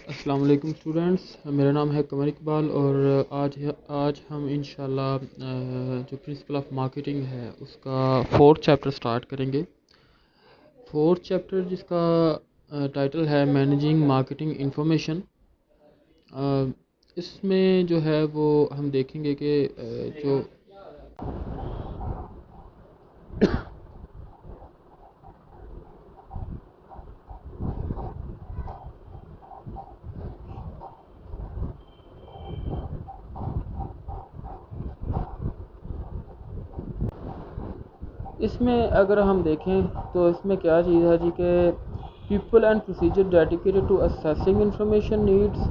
السلام علیکم اسٹوڈنٹس، میرا نام ہے قمر اقبال اور آج ہم انشاءاللہ جو پرنسپل آف مارکیٹنگ ہے اس کا 4th چیپٹر سٹارٹ کریں گے۔ 4th چیپٹر جس کا ٹائٹل ہے مینیجنگ مارکیٹنگ انفارمیشن۔ اس میں جو ہے وہ ہم دیکھیں گے کہ جو اس میں اگر ہم دیکھیں تو اس میں کیا چیز ہے جی کہ people and procedure dedicated to assessing information needs,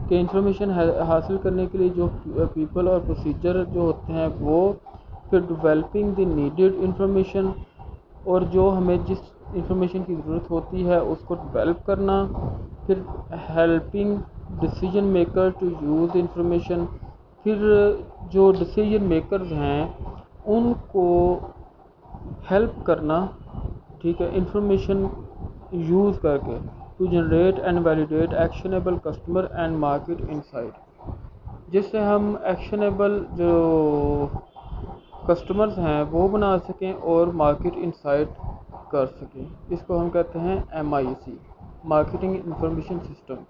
کہ انفارمیشن حاصل کرنے کے لیے جو پیپل اور پروسیجر جو ہوتے ہیں وہ، پھر ڈیولپنگ دی نیڈیڈ انفارمیشن، اور جو ہمیں جس انفارمیشن کی ضرورت ہوتی ہے اس کو ڈیولپ کرنا، پھر helping decision maker to use information, پھر جو ڈیسیجن میکرز ہیں ان کو ہیلپ کرنا، ٹھیک ہے، انفارمیشن یوز کر کے، to generate and validate actionable customer and market insight, جس سے ہم ایکشنیبل جو کسٹمرز ہیں وہ بنا سکیں اور مارکیٹ انسائٹ کر سکیں۔ اس کو ہم کہتے ہیں MIC، مارکیٹنگ انفارمیشن سسٹم۔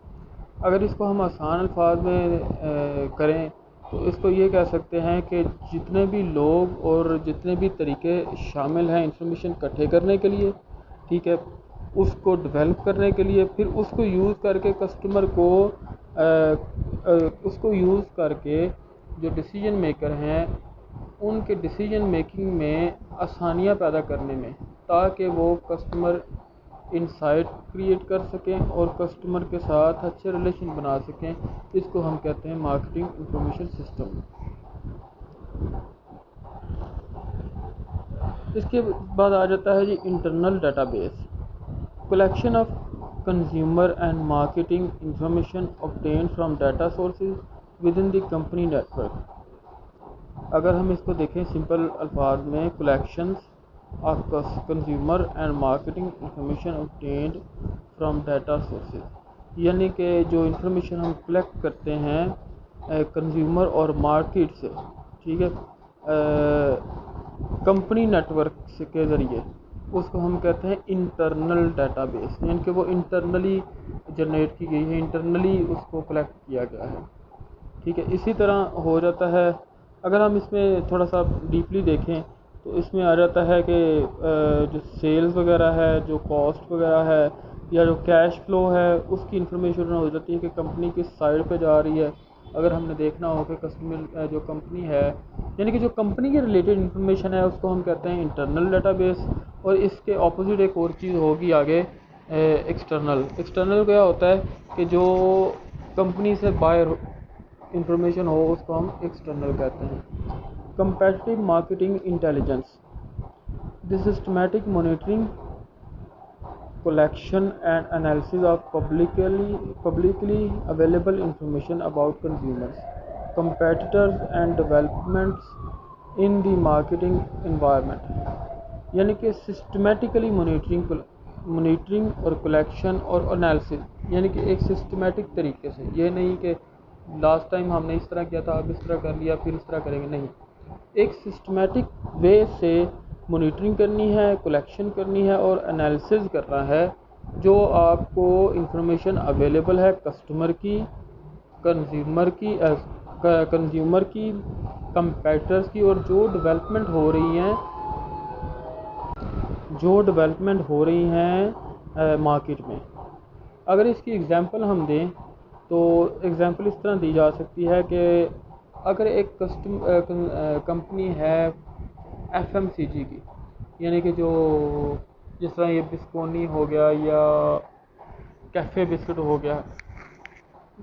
اگر اس کو ہم آسان الفاظ میں کریں تو اس کو یہ کہہ سکتے ہیں کہ جتنے بھی لوگ اور جتنے بھی طریقے شامل ہیں انفارمیشن اکٹھے کرنے کے لیے، ٹھیک ہے، اس کو ڈیولپ کرنے کے لیے، پھر اس کو یوز کر کے کسٹمر کو اس کو یوز کر کے جو ڈیسیجن میکر ہیں ان کے ڈیسیجن میکنگ میں آسانیاں پیدا کرنے میں، تاکہ وہ کسٹمر انسائٹ کریٹ کر سکیں اور کسٹمر کے ساتھ اچھے ریلیشن بنا سکیں۔ اس کو ہم کہتے ہیں مارکیٹنگ انفارمیشن سسٹم۔ اس کے بعد آ جاتا ہے جی internal database, collection of consumer and marketing information obtained from data sources within the company network. اگر ہم اس کو دیکھیں سمپل الفاظ میں، collections of consumer and marketing information obtained from data sources, یعنی کہ جو انفارمیشن ہم کلیکٹ کرتے ہیں کنزیومر اور مارکیٹ سے، ٹھیک ہے، کمپنی نیٹ ورک کے ذریعے، اس کو ہم کہتے ہیں انٹرنل ڈیٹا بیس، یعنی کہ وہ انٹرنلی جنریٹ کی گئی ہے، انٹرنلی اس کو کلیکٹ کیا گیا ہے، ٹھیک ہے۔ اسی طرح ہو جاتا ہے، اگر ہم اس میں تھوڑا سا ڈیپلی دیکھیں تو اس میں آ جاتا ہے کہ جو سیلز وغیرہ ہے، جو کاسٹ وغیرہ ہے، یا جو کیش فلو ہے، اس کی انفارمیشن ہو جاتی ہے کہ کمپنی کس سائڈ پہ جا رہی ہے۔ اگر ہم نے دیکھنا ہو کہ کسٹمر جو کمپنی ہے، یعنی کہ جو کمپنی کے ریلیٹڈ انفارمیشن ہے، اس کو ہم کہتے ہیں انٹرنل ڈیٹا بیس۔ اور اس کے اپوزٹ ایک اور چیز ہوگی آگے، ایکسٹرنل۔ ایکسٹرنل کیا ہوتا ہے کہ جو کمپنی سے باہر انفارمیشن ہو، اس کو ہم ایکسٹرنل کہتے ہیں۔ Competitive marketing intelligence, the systematic monitoring, collection and analysis of publicly available information about consumers, competitors and developments in the marketing environment، یعنی کہ سسٹمیٹیکلی مانیٹرنگ اور کلیکشن اور انالیسس، یعنی کہ ایک سسٹمیٹک طریقے سے، یہ نہیں کہ لاسٹ ٹائم ہم نے اس طرح کیا تھا اب اس طرح کر لیا پھر اس طرح کریں گے، نہیں، ایک سسٹمیٹک وے سے مانیٹرنگ کرنی ہے، کلیکشن کرنی ہے اور انالیسز کرنا ہے، جو آپ کو انفارمیشن اویلیبل ہے کسٹمر کی، کنزیومر کی، کمپیٹرز کی، اور جو ڈیولپمنٹ ہو رہی ہیں مارکیٹ میں۔ اگر اس کی ایگزامپل ہم دیں تو ایگزامپل اس طرح دی جا سکتی ہے کہ اگر ایک کمپنی ہے FMCG کی، یعنی کہ جو جس طرح یہ بسکونی ہو گیا یا کیفے بسکٹ ہو گیا،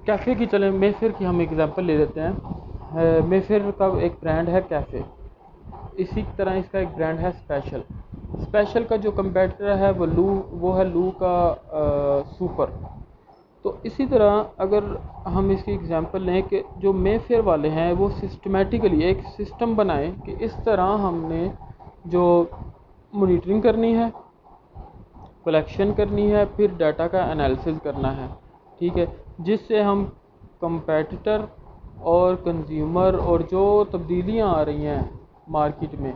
کیفے کی چلیں میفیر کی ہم ایگزامپل لے لیتے ہیں۔ میفیر کا ایک برانڈ ہے کیفے، اسی طرح اس کا ایک برانڈ ہے اسپیشل کا جو کمپیٹیٹر ہے وہ ہے لو کا سپر۔ تو اسی طرح اگر ہم اس کی ایگزامپل لیں کہ جو میفیر والے ہیں وہ سسٹمیٹیکلی ایک سسٹم بنائیں کہ اس طرح ہم نے جو مانیٹرنگ کرنی ہے، کلیکشن کرنی ہے، پھر ڈیٹا کا انالیسز کرنا ہے، ٹھیک ہے، جس سے ہم کمپیٹیٹر اور کنزیومر اور جو تبدیلیاں آ رہی ہیں مارکیٹ میں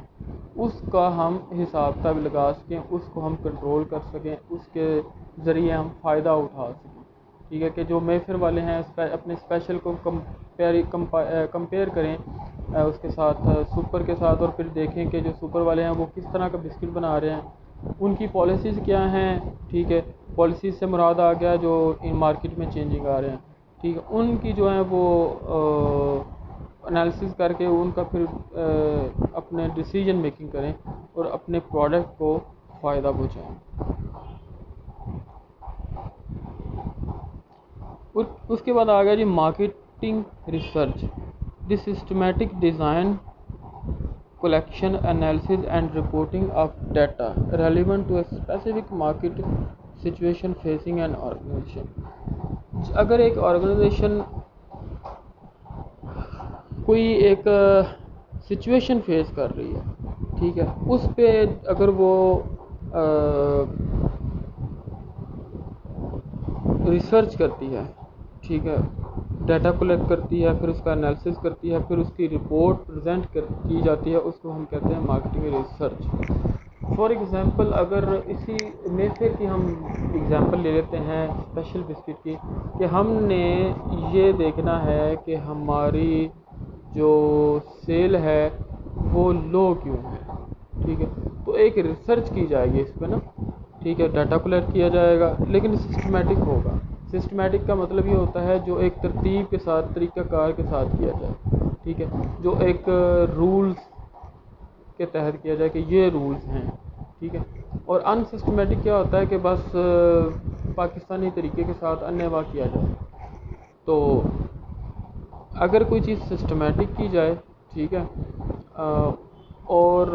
اس کا ہم حساب کتاب لگا سکیں، اس کو ہم کنٹرول کر سکیں، اس کے ذریعے ہم فائدہ اٹھا سکیں. ٹھیک ہے کہ جو میفر والے ہیں اپنے اسپیشل کو کمپیئر کریں اس کے ساتھ سپر کے ساتھ، اور پھر دیکھیں کہ جو سپر والے ہیں وہ کس طرح کا بسکٹ بنا رہے ہیں، ان کی پالیسیز کیا ہیں. ٹھیک ہے، پالیسیز سے مراد آ گیا جو ان مارکیٹ میں چینجنگ آ رہے ہیں. ٹھیک ہے، ان کی جو ہیں وہ انالیسس کر کے ان کا پھر اپنے ڈیسیجن میکنگ کریں اور اپنے پروڈکٹ کو فائدہ پہنچائیں. اور اس کے بعد آ گیا جی marketing research, the systematic design collection analysis and reporting of data relevant to a specific market situation facing an organization. اگر ایک آرگنائزیشن کوئی ایک سچویشن فیس کر رہی ہے، ٹھیک ہے، اس پہ اگر وہ ریسرچ کرتی ہے، ٹھیک ہے، ڈیٹا کلیکٹ کرتی ہے، پھر اس کا انالیسس کرتی ہے، پھر اس کی رپورٹ پریزنٹ کی جاتی ہے، اس کو ہم کہتے ہیں مارکیٹنگ ریسرچ. فار ایگزامپل اگر اسی میفیر کی ہم ایگزامپل لے لیتے ہیں اسپیشل بسکٹ کی، کہ ہم نے یہ دیکھنا ہے کہ ہماری جو سیل ہے وہ لو کیوں ہے. ٹھیک ہے، تو ایک ریسرچ کی جائے گی اس پہ نا. ٹھیک ہے، ڈیٹا کلیکٹ کیا جائے گا لیکن سسٹمیٹک ہوگا. سسٹمیٹک کا مطلب یہ ہوتا ہے جو ایک ترتیب کے ساتھ، طریقہ کار کے ساتھ کیا جائے. ٹھیک ہے، جو ایک رولز کے تحت کیا جائے کہ یہ رولز ہیں. ٹھیک ہے، اور ان سسٹمیٹک کیا ہوتا ہے کہ بس پاکستانی طریقے کے ساتھ انیوا کیا جائے. تو اگر کوئی چیز سسٹمیٹک کی جائے، ٹھیک ہے، اور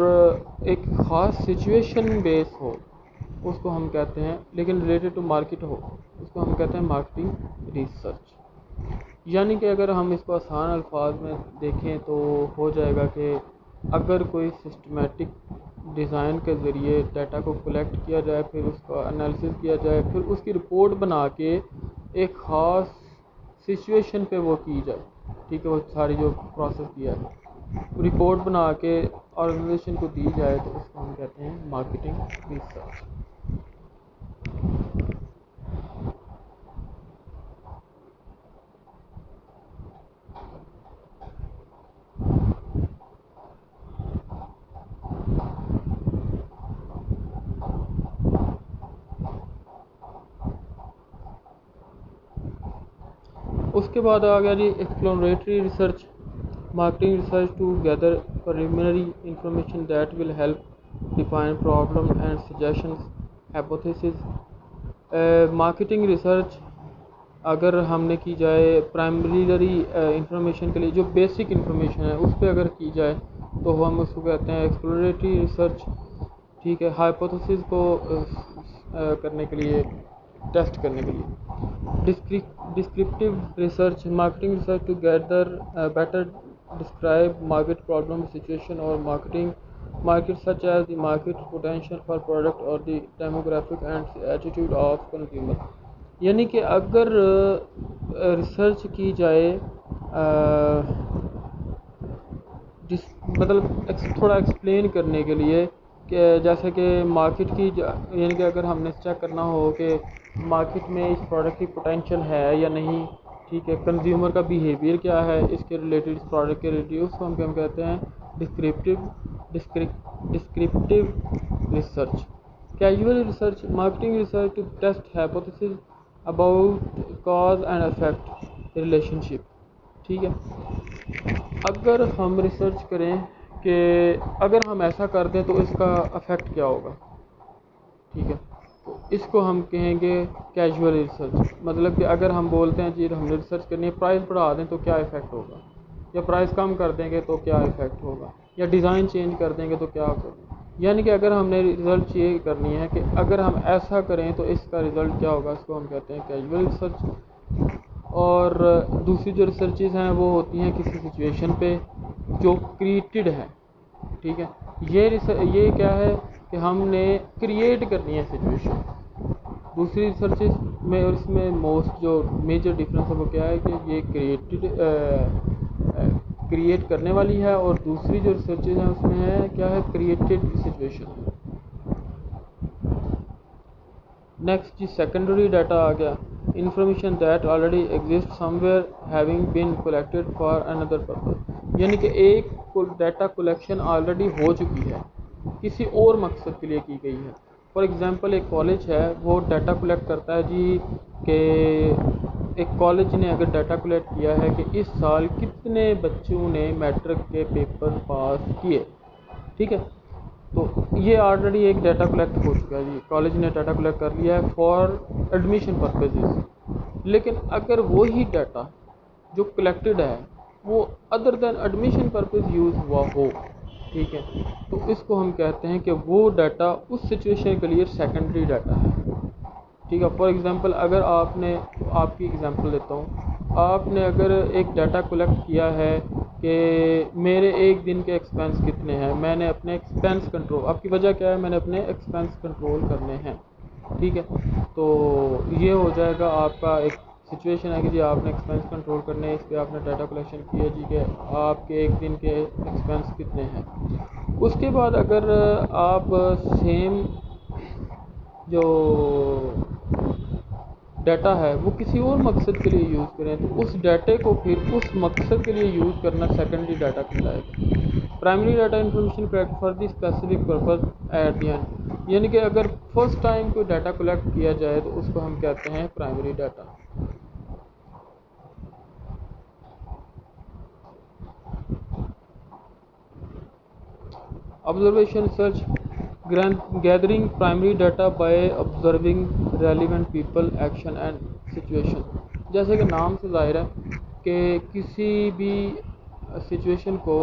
ایک خاص سچویشن بیس ہو، اس کو ہم کہتے ہیں، لیکن ریلیٹڈ ٹو مارکیٹ ہو، اس کو ہم کہتے ہیں مارکیٹنگ ریسرچ. یعنی کہ اگر ہم اس کو آسان الفاظ میں دیکھیں تو ہو جائے گا کہ اگر کوئی سسٹمیٹک ڈیزائن کے ذریعے ڈیٹا کو کلیکٹ کیا جائے، پھر اس کا انالیسس کیا جائے، پھر اس کی رپورٹ بنا کے ایک خاص سچویشن پہ وہ کی جائے. ٹھیک ہے، وہ ساری جو پروسیس کیا ہے رپورٹ بنا کے آرگنائزیشن کو دی جائے، تو اس کو ہم کہتے ہیں مارکیٹنگ ریسرچ. اس کے بعد آ گیا جی exploratory research, marketing research to gather preliminary information that will help define problem and suggestions hypotheses. Marketing research اگر ہم نے کی جائے پرائمری انفارمیشن کے لیے، جو بیسک انفارمیشن ہے اس پہ اگر کی جائے تو ہم اس کو کہتے ہیں ایکسپلوریٹری ریسرچ. ٹھیک ہے، ہائپوتھیسز کو کرنے کے لیے، ٹیسٹ کرنے کے لیے. Descriptive research, marketing research to gather better describe market problem situation اور market such as the market potential for product اور the demographic and attitude of consumer. یعنی کہ اگر ریسرچ کی جائے مطلب تھوڑا ایکسپلین کرنے کے لیے کہ جیسے کہ مارکیٹ کی، یعنی کہ اگر ہم نے چیک کرنا ہو کہ مارکیٹ میں اس پروڈکٹ کی پوٹینشیل ہے یا نہیں. ٹھیک ہے، کنزیومر کا بیہیویئر کیا ہے اس کے ریلیٹڈ، اس پروڈکٹ کے ریلیٹڈ، اس کو ہم کہتے ہیں descriptive research. Causal research, marketing research to test hypotheses about cause and effect relationship. ٹھیک ہے، اگر ہم ریسرچ کریں کہ اگر ہم ایسا کر دیں تو اس کا افیکٹ کیا ہوگا. ٹھیک ہے، تو اس کو ہم کہیں گے کیجول ریسرچ. مطلب کہ اگر ہم بولتے ہیں جی ہم نے ریسرچ کرنی ہے، پرائز بڑھا دیں تو کیا افیکٹ ہوگا، یا پرائز کم کر دیں گے تو کیا افیکٹ ہوگا، یا ڈیزائن چینج کر دیں گے تو کیا ہوگا. یعنی کہ اگر ہم نے ریسرچ یہ کرنی ہے کہ اگر ہم ایسا کریں تو اس کا رزلٹ کیا ہوگا، اس کو ہم کہتے ہیں کیجول ریسرچ. اور دوسری جو ریسرچز ہیں وہ ہوتی ہیں کسی سچویشن پہ جو کریٹڈ ہے. ٹھیک ہے، یہ کیا ہے کہ ہم نے کریٹ کرنی ہے سچویشن. دوسری ریسرچز میں اور اس میں موسٹ جو میجر ڈفرینس ہے وہ کیا ہے کہ یہ کریٹ کرنے والی ہے، اور دوسری جو ریسرچز ہیں اس میں ہے کیا ہے، کریٹڈ سچویشن. نیکسٹ جی سیکنڈری ڈیٹا آ گیا، information that already exist some where having been collected for another purpose, یعنی کہ ایک ڈیٹا کلیکشن آلریڈی ہو چکی ہے، کسی اور مقصد کے لیے کی گئی ہے. فار ایگزامپل ایک کالج ہے، وہ ڈیٹا کلیکٹ کرتا ہے جی کہ ایک کالج نے اگر ڈیٹا کلیکٹ کیا ہے کہ اس سال کتنے بچوں نے میٹرک کے پیپر پاس کیے، ٹھیک ہے، تو یہ آلریڈی ایک ڈیٹا کلیکٹ ہو چکا ہے جی، کالج نے ڈیٹا کلیکٹ کر لیا ہے فار ایڈمیشن پرپزز. لیکن اگر وہی ڈیٹا جو کلیکٹڈ ہے وہ ادر دین ایڈمیشن پرپز یوز ہوا ہو، ٹھیک ہے، تو اس کو ہم کہتے ہیں کہ وہ ڈیٹا اس سچویشن کے لیے سیکنڈری ڈیٹا ہے، ٹھیک ہے. فار ایگزامپل اگر آپ کی ایگزامپل دیتا ہوں، آپ نے اگر ایک ڈیٹا کلیکٹ کیا ہے کہ میرے ایک دن کے ایکسپینس کتنے ہیں، میں نے اپنے ایکسپینس کنٹرول، آپ کی وجہ کیا ہے، میں نے اپنے ایکسپینس کنٹرول کرنے ہیں، ٹھیک ہے، تو یہ ہو جائے گا آپ کا ایک سچویشن ہے کہ جی آپ نے ایکسپینس کنٹرول کرنے ہیں، اس پہ آپ نے ڈیٹا کلیکشن کیا جی کہ آپ کے ایک دن کے ایکسپینس کتنے ہیں. اس کے بعد اگر آپ سیم جو ڈیٹا ہے وہ کسی اور مقصد کے لیے یوز کریں تو اس ڈیٹے کو پھر اس مقصد کے لیے یوز کرنا سیکنڈری ڈیٹا کہلائے گا. Primary data information collect for the specific purpose at the end, یعنی کہ اگر فرسٹ ٹائم کوئی ڈیٹا کلیکٹ کیا جائے تو اس کو ہم کہتے ہیں primary data. Observation search, gathering primary data by observing relevant people, action and situation. جیسے کہ نام سے ظاہر ہے کہ کسی بھی سچویشن کو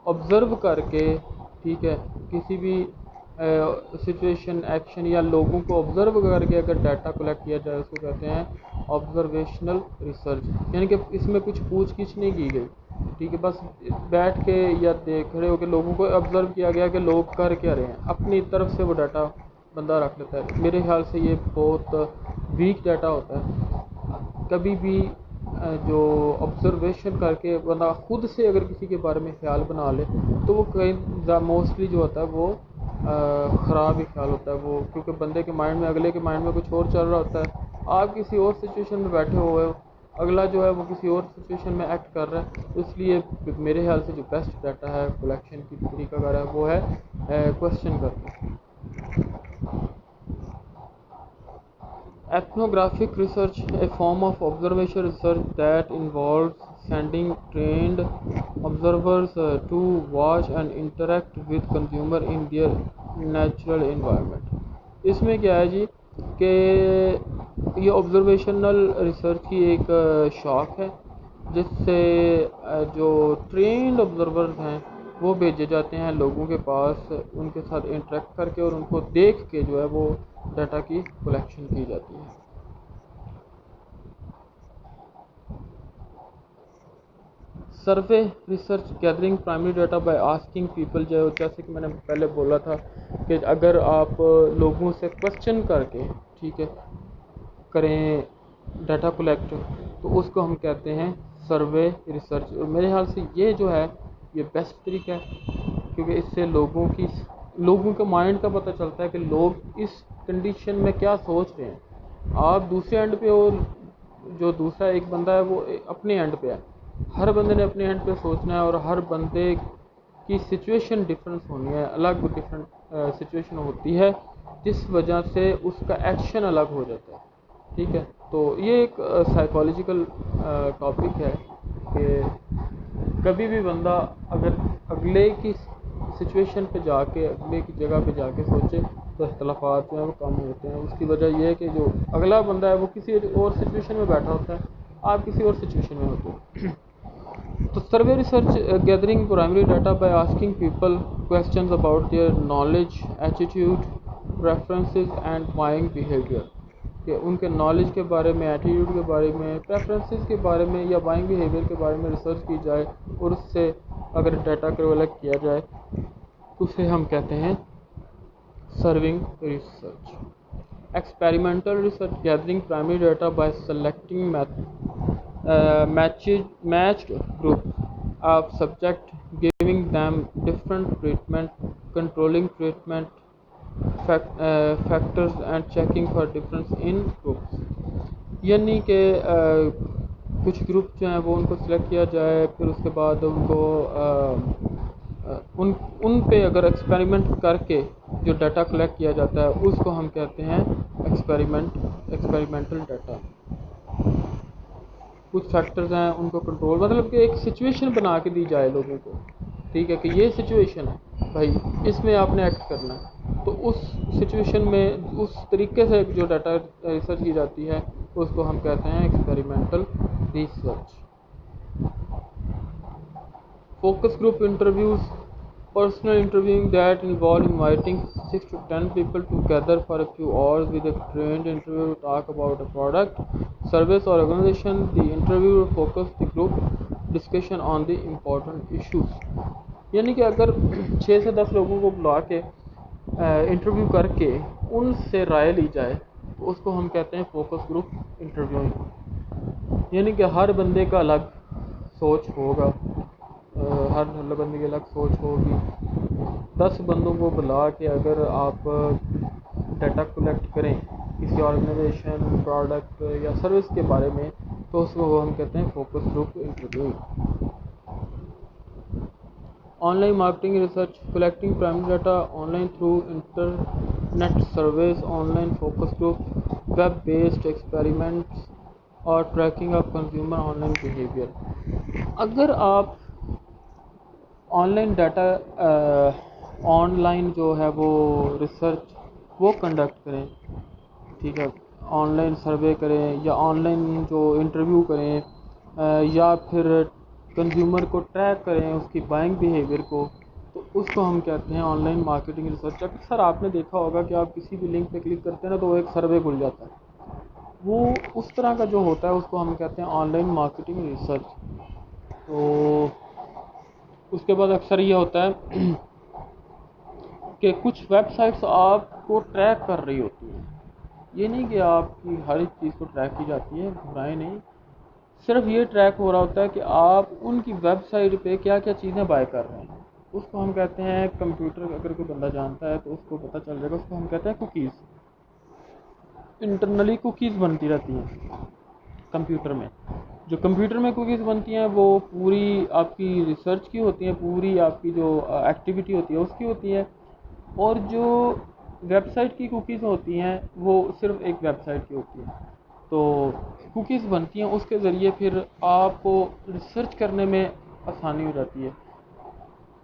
آبزرو کر کے، ٹھیک ہے، کسی بھی سچویشن، ایکشن یا لوگوں کو آبزرو کر کے اگر ڈیٹا کلیکٹ کیا جائے اس کو کہتے ہیں آبزرویشنل ریسرچ. یعنی کہ اس میں کچھ پوچھ گچھ نہیں کی گئی، ٹھیک ہے، بس بیٹھ کے یا کھڑے ہو کے لوگوں کو آبزرو کیا گیا کہ لوگ کر کیا رہے ہیں، اپنی طرف سے وہ ڈیٹا بندہ رکھ لیتا ہے. میرے خیال سے یہ بہت ویک ڈیٹا ہوتا ہے. کبھی بھی جو آبزرویشن کر کے بندہ خود سے اگر کسی کے بارے میں خیال بنا لے تو وہ کہیں موسٹلی جو ہوتا ہے وہ خراب ہی خیال ہوتا ہے وہ، کیونکہ بندے کے مائنڈ میں، اگلے کے مائنڈ میں کچھ اور چل رہا ہوتا ہے، آپ کسی اور سچویشن میں بیٹھے ہوئے ہو، اگلا جو ہے وہ کسی اور سچویشن میں ایکٹ کر رہا ہے. اس لیے میرے خیال سے جو بیسٹ ڈیٹا ہے کلیکشن کی طریقہ کار ہے وہ ہے کوشچن کر کے. Ethnographic research, a form of observation research that involves sending trained observers to watch and interact with consumer in their natural environment. اس میں کیا ہے جی کہ یہ آبزرویشنل ریسرچ کی ایک شاخ ہے جس سے جو ٹرینڈ آبزرورز ہیں وہ بھیجے جاتے ہیں لوگوں کے پاس، ان کے ساتھ انٹریکٹ کر کے اور ان کو دیکھ کے جو ہے وہ ڈیٹا کی کلیکشن کی جاتی ہے. Survey research, gathering primary data by asking people, جیسے کہ میں نے پہلے بولا تھا کہ اگر آپ لوگوں سے کوشچن کر کے، ٹھیک ہے، کریں ڈیٹا کلیکٹ تو اس کو ہم کہتے ہیں سروے ریسرچ. اور میرے خیال سے یہ جو ہے یہ بیسٹ طریقہ ہے، کیونکہ اس سے لوگوں کے مائنڈ کا پتہ چلتا ہے کہ لوگ اس کنڈیشن میں کیا سوچ رہے ہیں. آپ دوسرے اینڈ پہ ہو، جو دوسرا ایک بندہ ہے وہ اپنے اینڈ پہ ہے، ہر بندے نے اپنے اینڈ پہ سوچنا ہے اور ہر بندے کی سچویشن ڈفرینس ہونی ہے، الگ ڈفرینٹ سچویشن ہوتی ہے جس وجہ سے اس کا ایکشن الگ ہو جاتا ہے، ٹھیک ہے. تو یہ ایک سائیکالوجیکل ٹاپک ہے کہ کبھی بھی بندہ اگر اگلے کی سچویشن پہ جا کے، اگلے کی جگہ پہ جا کے سوچے تو اختلافات جو ہیں وہ کم ہوتے ہیں. اس کی وجہ یہ ہے کہ جو اگلا بندہ ہے وہ کسی اور سچویشن میں بیٹھا ہوتا ہے، آپ کسی اور سچویشن میں ہوتے ہیں. تو survey research, gathering primary data by asking people questions about their knowledge, attitude, preferences and buying behaviour, کہ ان کے نالج کے بارے میں، ایٹیٹیوڈ کے بارے میں، پریفرنسز کے بارے میں یا بائنگ بیہیویئر کے بارے میں ریسرچ کی جائے اور اس سے اگر ڈیٹا کلیکٹ کیا جائے تو اسے ہم کہتے ہیں serving research. experimental research gathering primary data by selecting matched groups of subject, giving them different treatment, controlling treatment factors and checking for difference in groups. یعنی کہ کچھ گروپ جو ہیں وہ ان کو سلیکٹ کیا جائے، پھر اس کے بعد ان کو ان پہ اگر ایکسپیریمنٹ کر کے جو ڈیٹا کلیکٹ کیا جاتا ہے اس کو ہم کہتے ہیں ایکسپیریمنٹل ڈیٹا. کچھ فیکٹرز ہیں ان کو کنٹرول، مطلب کہ ایک سچویشن بنا کے دی جائے لوگوں کو، ٹھیک ہے کہ یہ سچویشن ہے بھائی، اس میں آپ نے ایکٹ کرنا ہے، تو اس سچویشن میں اس طریقے سے جو ڈیٹا ریسرچ کی جاتی ہے اس کو ہم کہتے ہیں experimental research. Focus group interviews personal interviewing that involve inviting 6 to 10 people together for a few hours with a trained interviewer to talk about a product, service or organization. The interviewer focus the group discussion on the important issues. یعنی کہ اگر 6 سے 10 لوگوں کو بلا کے interview کر کے ان سے رائے لی جائے تو اس کو ہم کہتے ہیں فوکس گروپ انٹرویوئنگ. یعنی کہ ہر بندے کا الگ سوچ ہوگا، ہر بندے کی الگ سوچ ہوگی. 10 بندوں کو بلا کے اگر آپ ڈیٹا کلیکٹ کریں کسی آرگنائزیشن، پروڈکٹ یا سروس کے بارے میں تو اس کو ہم کہتے ہیں focus group interview. Online marketing research collecting primary data online through internet service, online focus group, web based experiments اور tracking of consumer online behaviour. اگر آپ online data online جو ہے وہ research وہ conduct کریں، ٹھیک ہے، آن لائن سروے کریں یا آن لائن جو انٹرویو کریں یا پھر کنزیومر کو ٹریک کریں اس کی بائنگ بیہیویئر کو، تو اس کو ہم کہتے ہیں آن لائن مارکیٹنگ ریسرچ. اکثر آپ نے دیکھا ہوگا کہ آپ کسی بھی لنک پہ کلک کرتے ہیں نا تو وہ ایک سروے کھل جاتا ہے، وہ اس طرح کا جو ہوتا ہے اس کو ہم کہتے ہیں آن لائن مارکیٹنگ ریسرچ. تو اس کے بعد اکثر یہ ہوتا ہے کہ کچھ ویب سائٹس آپ کو ٹریک کر رہی ہوتی ہیں. یہ نہیں کہ آپ کی ہر ایک چیز کو ٹریک کی جاتی ہے، گھبرائیں نہیں، صرف یہ ٹریک ہو رہا ہوتا ہے کہ آپ ان کی ویب سائٹ پہ کیا کیا چیزیں بائی کر رہے ہیں. اس کو ہم کہتے ہیں کمپیوٹر، اگر کوئی بندہ جانتا ہے تو اس کو پتہ چل جائے گا، اس کو ہم کہتے ہیں کوکیز. انٹرنلی کوکیز بنتی رہتی ہیں کمپیوٹر میں. جو کمپیوٹر میں کوکیز بنتی ہیں وہ پوری آپ کی ریسرچ کی ہوتی ہیں، پوری آپ کی جو ایکٹیویٹی ہوتی ہے اس کی ہوتی ہے، اور جو ویب سائٹ کی کوکیز ہوتی ہیں وہ صرف ایک ویب سائٹ کی ہوتی ہیں. تو کوکیز بنتی ہیں، اس کے ذریعے پھر آپ کو ریسرچ کرنے میں آسانی ہو جاتی ہے.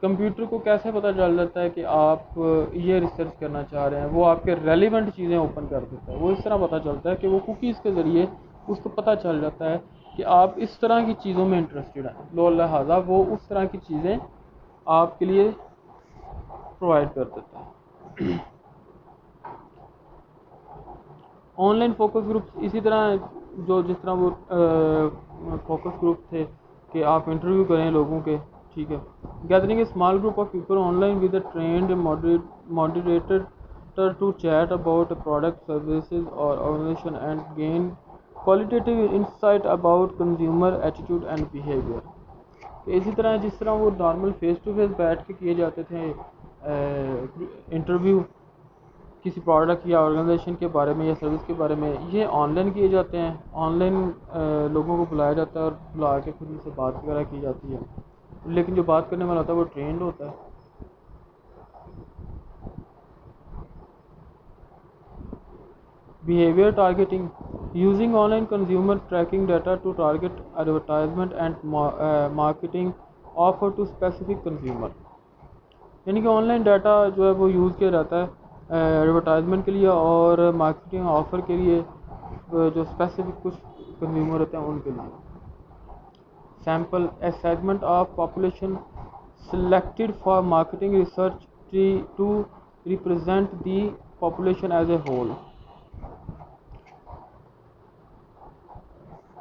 کمپیوٹر کو کیسے پتہ چل جاتا ہے کہ آپ یہ ریسرچ کرنا چاہ رہے ہیں، وہ آپ کے ریلیونٹ چیزیں اوپن کر دیتا ہے. وہ اس طرح پتہ چلتا ہے کہ وہ کوکیز کے ذریعے اس کو پتہ چل جاتا ہے کہ آپ اس طرح کی چیزوں میں انٹرسٹڈ ہیں، لہٰذا وہ اس طرح کی چیزیں آپ کے لیے پرووائڈ کر دیتا ہے. آن لائن فوکس گروپ اسی طرح جس طرح وہ فوکس گروپ تھے کہ آپ انٹرویو کریں لوگوں کے، ٹھیک ہے. Gathering a small group of people online with a trained moderator to chat about product services اور organisation and gain qualitative insight about consumer attitude and behavior. اسی طرح جس طرح وہ نارمل فیس ٹو فیس بیٹھ کے کیے جاتے تھے انٹرویو کسی پروڈکٹ یا آرگنائزیشن کے بارے میں یا سروس کے بارے میں، یہ آن لائن کیے جاتے ہیں. آن لائن لوگوں کو بلایا جاتا ہے اور بلا کے پھر ان سے بات وغیرہ کی جاتی ہے، لیکن جو بات کرنے والا ہوتا ہے وہ ٹرینڈ ہوتا ہے. Behavior targeting using online consumer tracking data to target advertisement and marketing offer to specific consumer. یعنی کہ آن لائن ڈیٹا جو ہے وہ یوز کیا جاتا ہے ایڈورٹائزمنٹ کے لیے اور مارکیٹنگ آفر کے لیے جو اسپیسیفک کچھ کنزیومر ہوتے ہیں ان کے لیے. Sample a segment of population selected for marketing research to represent the population as a whole.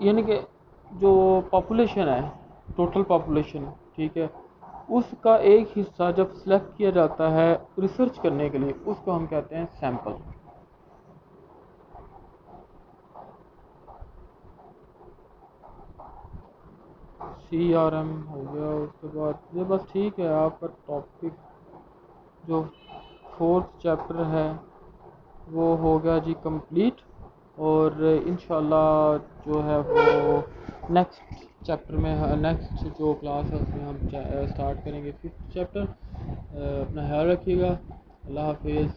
یعنی کہ جو پاپولیشن ہے، ٹوٹل پاپولیشن، ٹھیک ہے، اس کا ایک حصہ جب سلیکٹ کیا جاتا ہے ریسرچ کرنے کے لیے اس کو ہم کہتے ہیں سیمپل. CRM ہو گیا، اس کے بعد یہ بس ٹھیک ہے. آپ کا ٹاپک جو 4th چیپٹر ہے وہ ہو گیا جی کمپلیٹ، اور انشاءاللہ جو ہے وہ نیکسٹ چیپٹر میں، نیکسٹ جو کلاس ہے اس میں ہم اسٹارٹ کریں گے 5th چیپٹر. اپنا خیال رکھیے گا. اللہ حافظ.